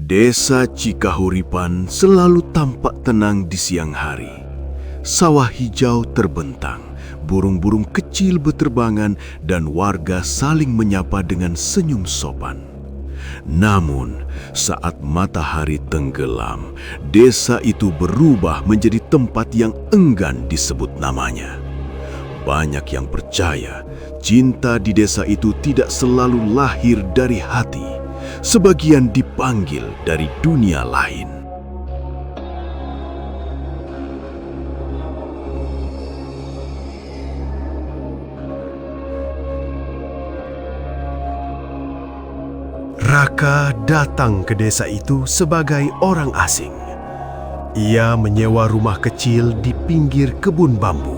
Desa Cikahuripan selalu tampak tenang di siang hari. Sawah hijau terbentang, burung-burung kecil berterbangan, dan warga saling menyapa dengan senyum sopan. Namun, saat matahari tenggelam, desa itu berubah menjadi tempat yang enggan disebut namanya. Banyak yang percaya cinta di desa itu tidak selalu lahir dari hati. Sebagian dipanggil dari dunia lain. Raka datang ke desa itu sebagai orang asing. Ia menyewa rumah kecil di pinggir kebun bambu.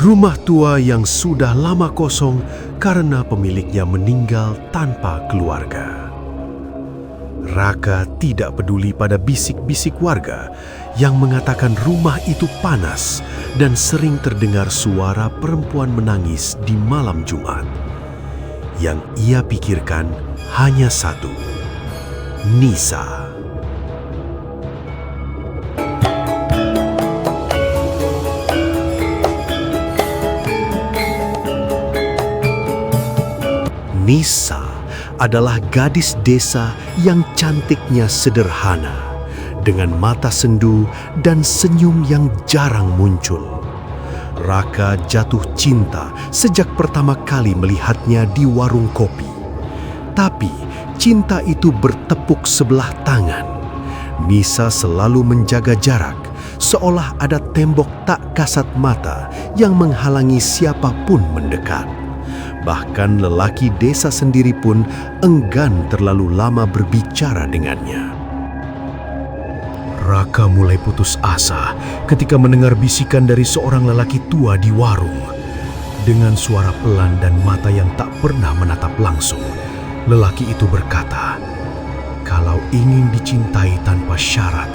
Rumah tua yang sudah lama kosong karena pemiliknya meninggal tanpa keluarga. Raka tidak peduli pada bisik-bisik warga yang mengatakan rumah itu panas dan sering terdengar suara perempuan menangis di malam Jumat. Yang ia pikirkan hanya satu, Nisa. Nisa adalah gadis desa yang cantiknya sederhana, dengan mata sendu dan senyum yang jarang muncul. Raka jatuh cinta sejak pertama kali melihatnya di warung kopi. Tapi cinta itu bertepuk sebelah tangan. Nisa selalu menjaga jarak, seolah ada tembok tak kasat mata yang menghalangi siapapun mendekat. Bahkan lelaki desa sendiri pun enggan terlalu lama berbicara dengannya. Raka mulai putus asa ketika mendengar bisikan dari seorang lelaki tua di warung. Dengan suara pelan dan mata yang tak pernah menatap langsung, lelaki itu berkata, "Kalau ingin dicintai tanpa syarat,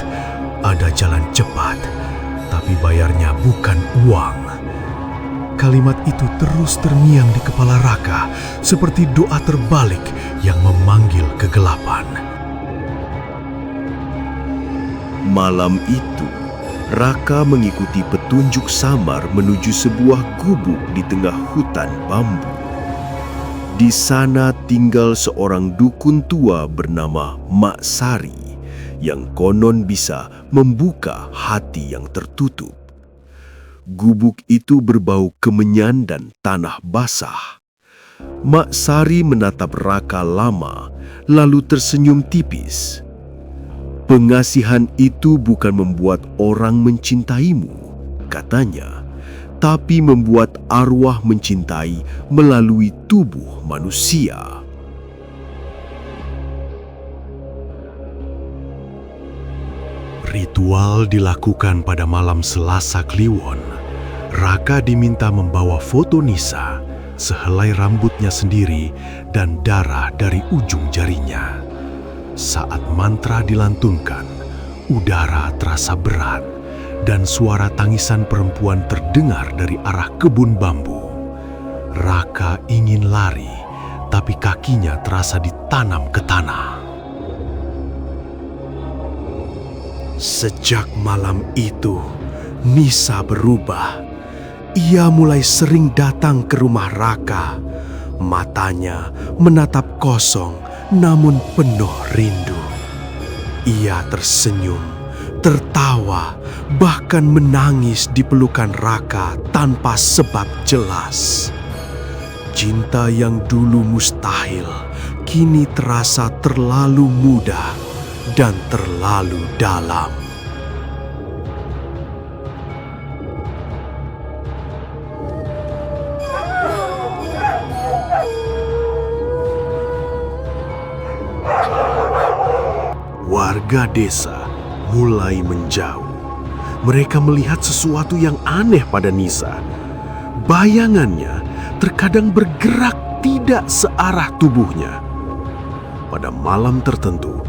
ada jalan cepat, tapi bayarnya bukan uang." Kalimat itu terus terngiang di kepala Raka seperti doa terbalik yang memanggil kegelapan. Malam itu, Raka mengikuti petunjuk samar menuju sebuah gubuk di tengah hutan bambu. Di sana tinggal seorang dukun tua bernama Mak Sari yang konon bisa membuka hati yang tertutup. Gubuk itu berbau kemenyan dan tanah basah. Mak Sari menatap Raka lama, lalu tersenyum tipis. "Pengasihan itu bukan membuat orang mencintaimu," katanya, "tapi membuat arwah mencintai melalui tubuh manusia." Ritual dilakukan pada malam Selasa Kliwon. Raka diminta membawa foto Nisa, sehelai rambutnya sendiri, dan darah dari ujung jarinya. Saat mantra dilantunkan, udara terasa berat dan suara tangisan perempuan terdengar dari arah kebun bambu. Raka ingin lari, tapi kakinya terasa ditanam ke tanah. Sejak malam itu, Nisa berubah. Ia mulai sering datang ke rumah Raka. Matanya menatap kosong namun penuh rindu. Ia tersenyum, tertawa, bahkan menangis di pelukan Raka tanpa sebab jelas. Cinta yang dulu mustahil, kini terasa terlalu mudah dan terlalu dalam. Warga desa mulai menjauh. Mereka melihat sesuatu yang aneh pada Nisa. Bayangannya terkadang bergerak tidak searah tubuhnya. Pada malam tertentu,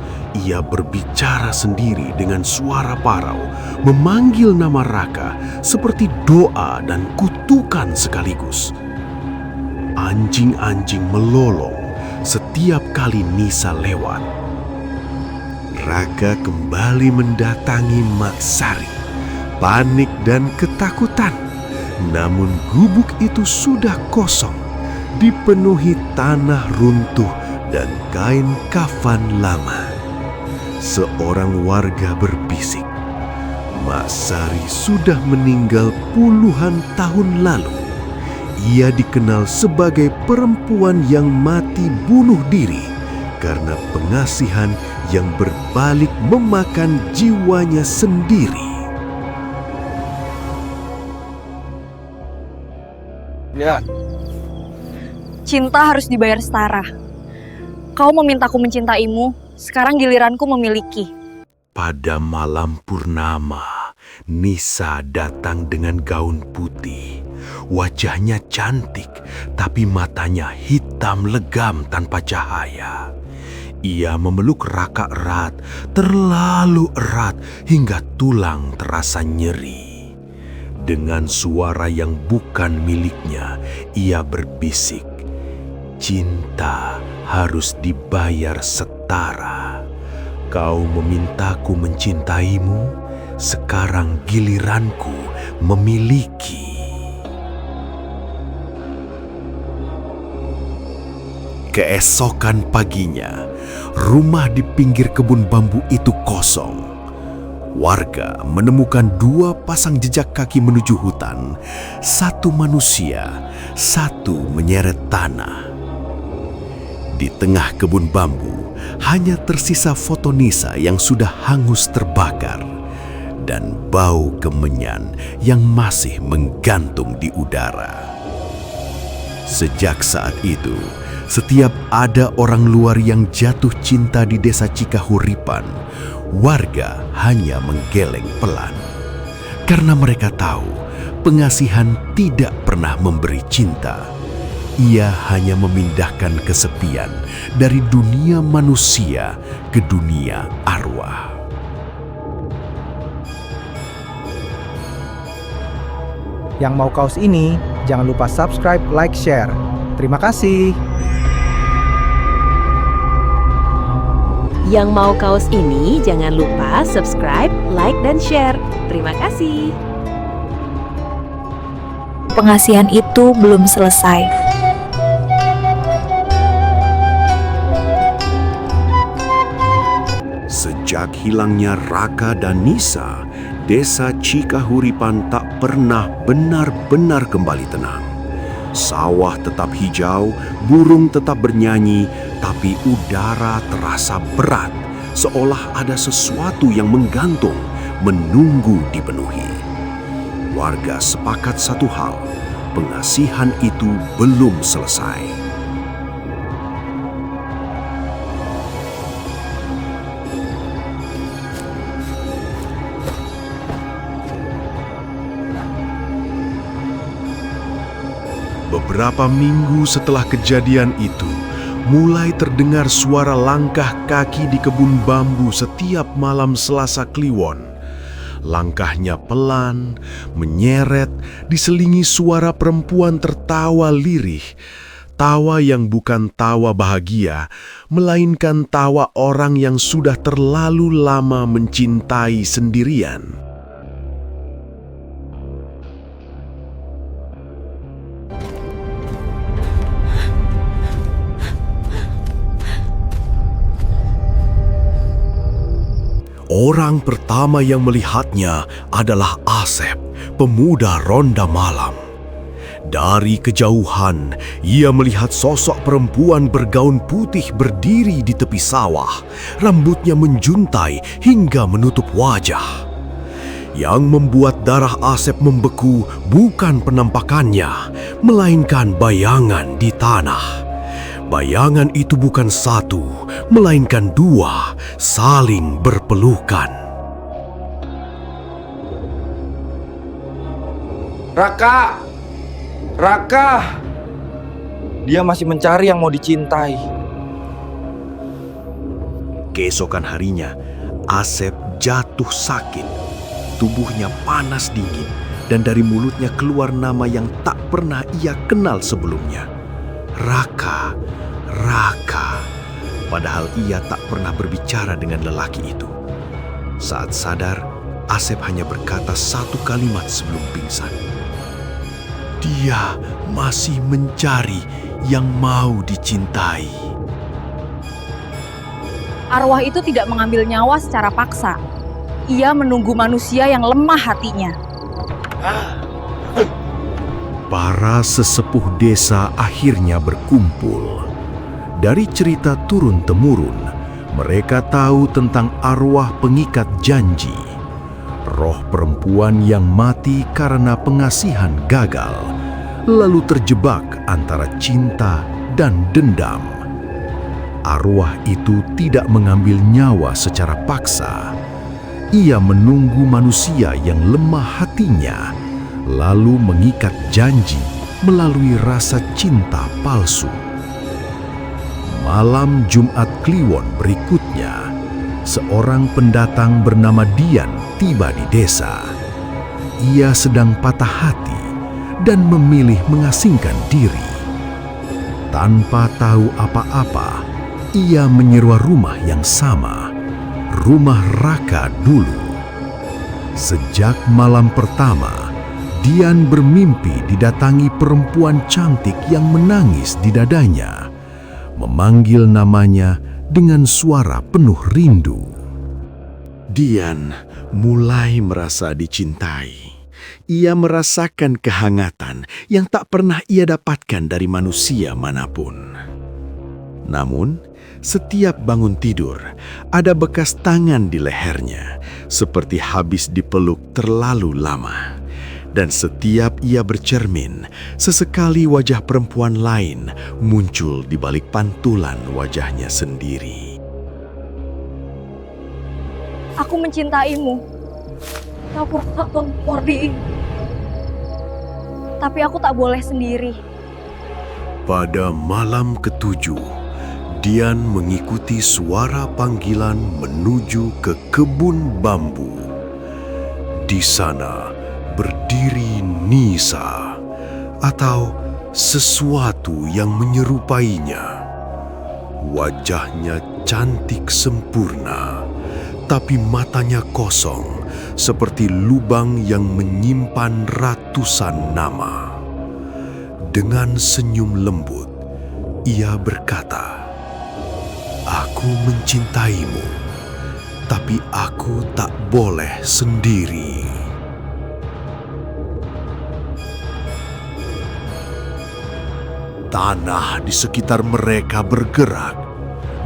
ia berbicara sendiri dengan suara parau, memanggil nama Raka seperti doa dan kutukan sekaligus. Anjing-anjing melolong setiap kali Nisa lewat. Raka kembali mendatangi Matsari, panik dan ketakutan. Namun gubuk itu sudah kosong, dipenuhi tanah runtuh dan kain kafan lama. Seorang warga berbisik, Matsari sudah meninggal puluhan tahun lalu. Ia dikenal sebagai perempuan yang mati bunuh diri karena pengasihan yang berbalik memakan jiwanya sendiri. Ya. Cinta harus dibayar setara. Kau memintaku mencintaimu, sekarang giliranku memiliki. Pada malam purnama, Nisa datang dengan gaun putih. Wajahnya cantik, tapi matanya hitam legam tanpa cahaya. Ia memeluk Raka erat, terlalu erat hingga tulang terasa nyeri. Dengan suara yang bukan miliknya, ia berbisik, "Cinta harus dibayar setara. Kau memintaku mencintaimu, sekarang giliranku memiliki." Keesokan paginya, rumah di pinggir kebun bambu itu kosong. Warga menemukan 2 pasang jejak kaki menuju hutan. Satu manusia, satu menyeret tanah. Di tengah kebun bambu, hanya tersisa foto Nisa yang sudah hangus terbakar dan bau kemenyan yang masih menggantung di udara. Sejak saat itu, setiap ada orang luar yang jatuh cinta di desa Cikahuripan, warga hanya menggeleng pelan. Karena mereka tahu pengasihan tidak pernah memberi cinta. Ia hanya memindahkan kesepian dari dunia manusia ke dunia arwah. Yang mau kaos ini, jangan lupa subscribe, like, share. Terima kasih. Yang mau kaos ini jangan lupa subscribe, like, dan share. Terima kasih. Pengasihan itu belum selesai. Sejak hilangnya Raka dan Nisa, desa Cikahuripan tak pernah benar-benar kembali tenang. Sawah tetap hijau, burung tetap bernyanyi, tapi udara terasa berat, seolah ada sesuatu yang menggantung, menunggu dipenuhi. Warga sepakat satu hal, pengasihan itu belum selesai. Beberapa minggu setelah kejadian itu, mulai terdengar suara langkah kaki di kebun bambu setiap malam Selasa Kliwon. Langkahnya pelan, menyeret, diselingi suara perempuan tertawa lirih. Tawa yang bukan tawa bahagia, melainkan tawa orang yang sudah terlalu lama mencintai sendirian. Orang pertama yang melihatnya adalah Asep, pemuda ronda malam. Dari kejauhan, ia melihat sosok perempuan bergaun putih berdiri di tepi sawah, rambutnya menjuntai hingga menutup wajah. Yang membuat darah Asep membeku bukan penampakannya, melainkan bayangan di tanah. Bayangan itu bukan satu, melainkan 2, saling berpelukan. Raka! Raka! Dia masih mencari yang mau dicintai. Keesokan harinya, Asep jatuh sakit. Tubuhnya panas dingin, dan dari mulutnya keluar nama yang tak pernah ia kenal sebelumnya. Raka, Raka, padahal ia tak pernah berbicara dengan lelaki itu. Saat sadar, Asep hanya berkata satu kalimat sebelum pingsan. Dia masih mencari yang mau dicintai. Arwah itu tidak mengambil nyawa secara paksa. Ia menunggu manusia yang lemah hatinya. Para sesepuh desa akhirnya berkumpul. Dari cerita turun-temurun, mereka tahu tentang arwah pengikat janji. Roh perempuan yang mati karena pengasihan gagal, lalu terjebak antara cinta dan dendam. Arwah itu tidak mengambil nyawa secara paksa. Ia menunggu manusia yang lemah hatinya, lalu mengikat janji melalui rasa cinta palsu. Malam Jumat Kliwon berikutnya, seorang pendatang bernama Dian tiba di desa. Ia sedang patah hati dan memilih mengasingkan diri. Tanpa tahu apa-apa, ia menyewa rumah yang sama, rumah Raka dulu. Sejak malam pertama, Dian bermimpi didatangi perempuan cantik yang menangis di dadanya, memanggil namanya dengan suara penuh rindu. Dian mulai merasa dicintai. Ia merasakan kehangatan yang tak pernah ia dapatkan dari manusia manapun. Namun, setiap bangun tidur, ada bekas tangan di lehernya, seperti habis dipeluk terlalu lama. Dan setiap ia bercermin, sesekali wajah perempuan lain muncul di balik pantulan wajahnya sendiri. Aku mencintaimu. Aku Mordi. Tapi aku tak boleh sendiri. Pada malam ketujuh, Dian mengikuti suara panggilan menuju ke kebun bambu. Di sana berdiri Nisa, atau sesuatu yang menyerupainya. Wajahnya cantik sempurna, tapi matanya kosong, seperti lubang yang menyimpan ratusan nama. Dengan senyum lembut, ia berkata, "Aku mencintaimu, tapi aku tak boleh sendiri." Tanah di sekitar mereka bergerak.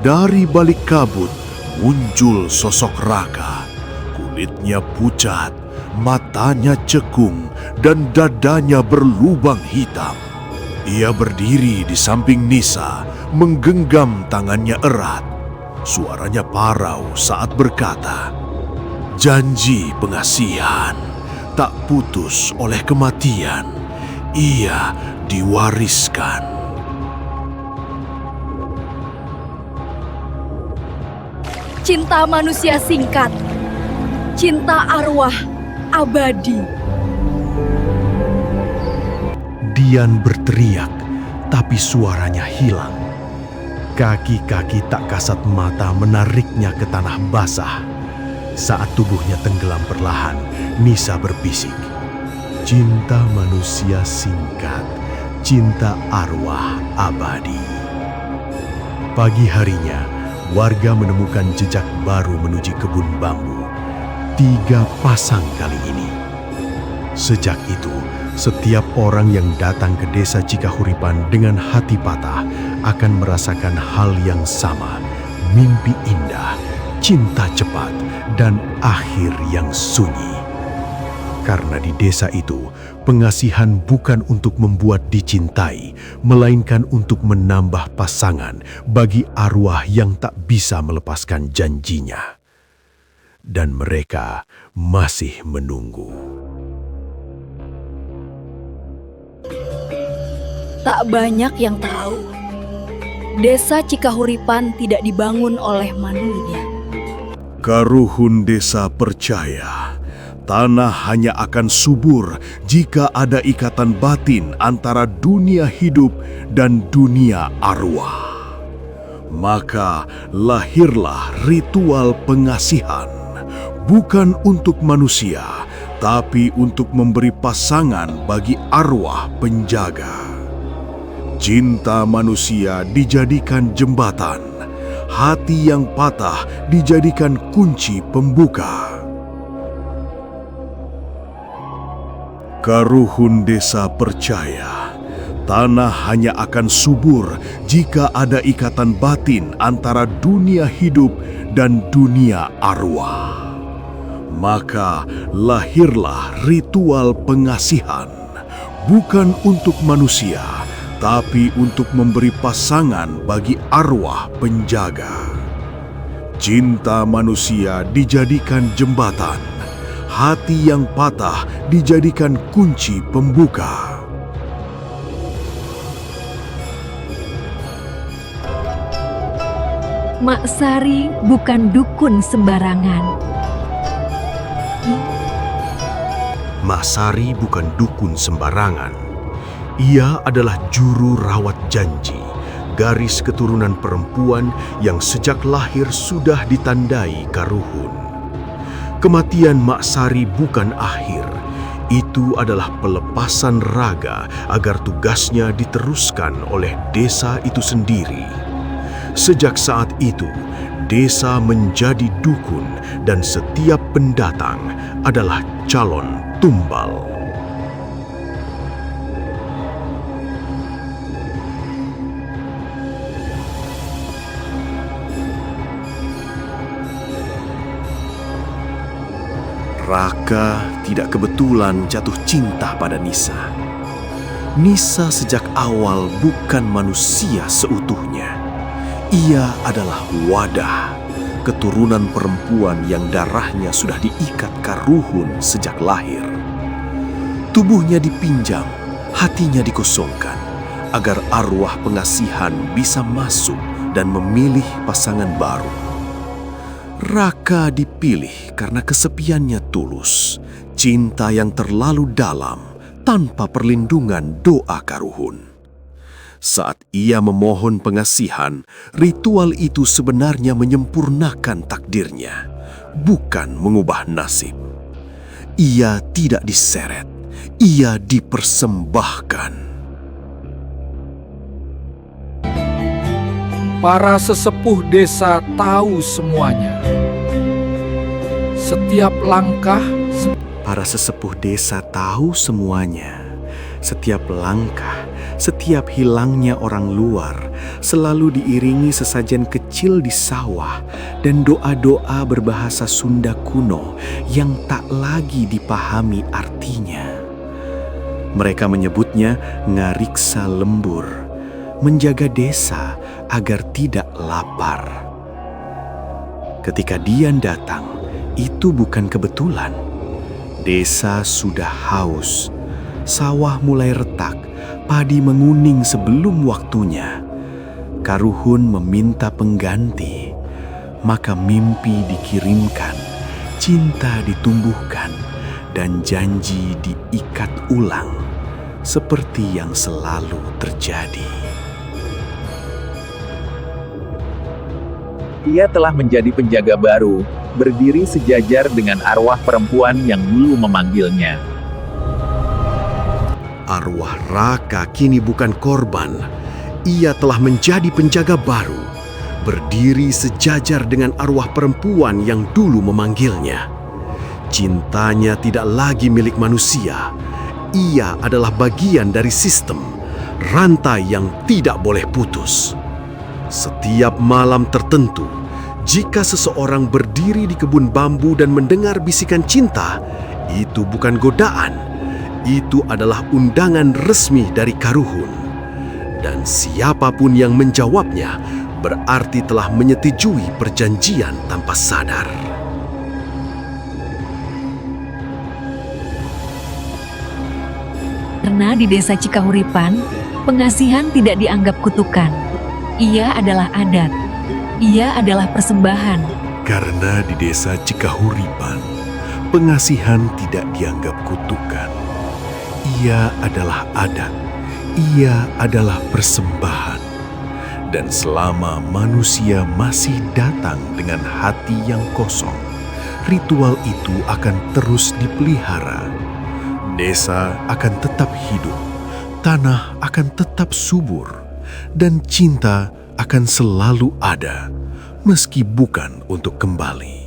Dari balik kabut muncul sosok Raka. Kulitnya pucat, matanya cekung, dan dadanya berlubang hitam. Ia berdiri di samping Nisa, menggenggam tangannya erat. Suaranya parau saat berkata, "Janji pengasihan tak putus oleh kematian. Ia diwariskan." Cinta manusia singkat. Cinta arwah abadi. Dian berteriak, tapi suaranya hilang. Kaki-kaki tak kasat mata menariknya ke tanah basah. Saat tubuhnya tenggelam perlahan, Nisa berbisik, "Cinta manusia singkat, cinta arwah abadi." Pagi harinya, warga menemukan jejak baru menuju kebun bambu. 3 pasang kali ini. Sejak itu, setiap orang yang datang ke desa Cikahuripan dengan hati patah akan merasakan hal yang sama, mimpi indah, cinta cepat, dan akhir yang sunyi. Karena di desa itu, pengasihan bukan untuk membuat dicintai, melainkan untuk menambah pasangan bagi arwah yang tak bisa melepaskan janjinya. Dan mereka masih menunggu. Tak banyak yang tahu. Desa Cikahuripan tidak dibangun oleh manusia. Karuhun desa percaya tanah hanya akan subur jika ada ikatan batin antara dunia hidup dan dunia arwah. Maka lahirlah ritual pengasihan, bukan untuk manusia, tapi untuk memberi pasangan bagi arwah penjaga. Cinta manusia dijadikan jembatan, hati yang patah dijadikan kunci pembuka. Karuhun desa percaya, tanah hanya akan subur jika ada ikatan batin antara dunia hidup dan dunia arwah. Maka lahirlah ritual pengasihan, bukan untuk manusia, tapi untuk memberi pasangan bagi arwah penjaga. Cinta manusia dijadikan jembatan, hati yang patah dijadikan kunci pembuka. Mak Sari bukan dukun sembarangan. Mak Sari bukan dukun sembarangan. Ia adalah juru rawat janji, garis keturunan perempuan yang sejak lahir sudah ditandai karuhun. Kematian Mak Sari bukan akhir. Itu adalah pelepasan raga agar tugasnya diteruskan oleh desa itu sendiri. Sejak saat itu, desa menjadi dukun dan setiap pendatang adalah calon tumbal. Raka tidak kebetulan jatuh cinta pada Nisa. Nisa sejak awal bukan manusia seutuhnya. Ia adalah wadah, keturunan perempuan yang darahnya sudah diikat karuhun sejak lahir. Tubuhnya dipinjam, hatinya dikosongkan, agar arwah pengasihan bisa masuk dan memilih pasangan baru. Raka dipilih karena kesepiannya tulus, cinta yang terlalu dalam tanpa perlindungan doa karuhun. Saat ia memohon pengasihan, ritual itu sebenarnya menyempurnakan takdirnya, bukan mengubah nasib. Ia tidak diseret, ia dipersembahkan. Para sesepuh desa tahu semuanya. Setiap langkah, Para sesepuh desa tahu semuanya. Setiap langkah, setiap hilangnya orang luar selalu diiringi sesajen kecil di sawah dan doa-doa berbahasa Sunda kuno yang tak lagi dipahami artinya. Mereka menyebutnya ngariksa lembur, menjaga desa agar tidak lapar. Ketika Dian datang, itu bukan kebetulan. Desa sudah haus, sawah mulai retak, padi menguning sebelum waktunya. Karuhun meminta pengganti, maka mimpi dikirimkan, cinta ditumbuhkan, dan janji diikat ulang, seperti yang selalu terjadi. Ia telah menjadi penjaga baru, berdiri sejajar dengan arwah perempuan yang dulu memanggilnya. Arwah Raka kini bukan korban. Ia telah menjadi penjaga baru, berdiri sejajar dengan arwah perempuan yang dulu memanggilnya. Cintanya tidak lagi milik manusia. Ia adalah bagian dari sistem, rantai yang tidak boleh putus. Setiap malam tertentu, jika seseorang berdiri di kebun bambu dan mendengar bisikan cinta, itu bukan godaan. Itu adalah undangan resmi dari karuhun. Dan siapapun yang menjawabnya berarti telah menyetujui perjanjian tanpa sadar. Karena di desa Cikahuripan, pengasihan tidak dianggap kutukan. Ia adalah adat. Ia adalah persembahan. Karena di desa Cikahuripan, pengasihan tidak dianggap kutukan. Ia adalah adat. Ia adalah persembahan. Dan selama manusia masih datang dengan hati yang kosong, ritual itu akan terus dipelihara. Desa akan tetap hidup, tanah akan tetap subur, dan cinta akan selalu ada, meski bukan untuk kembali.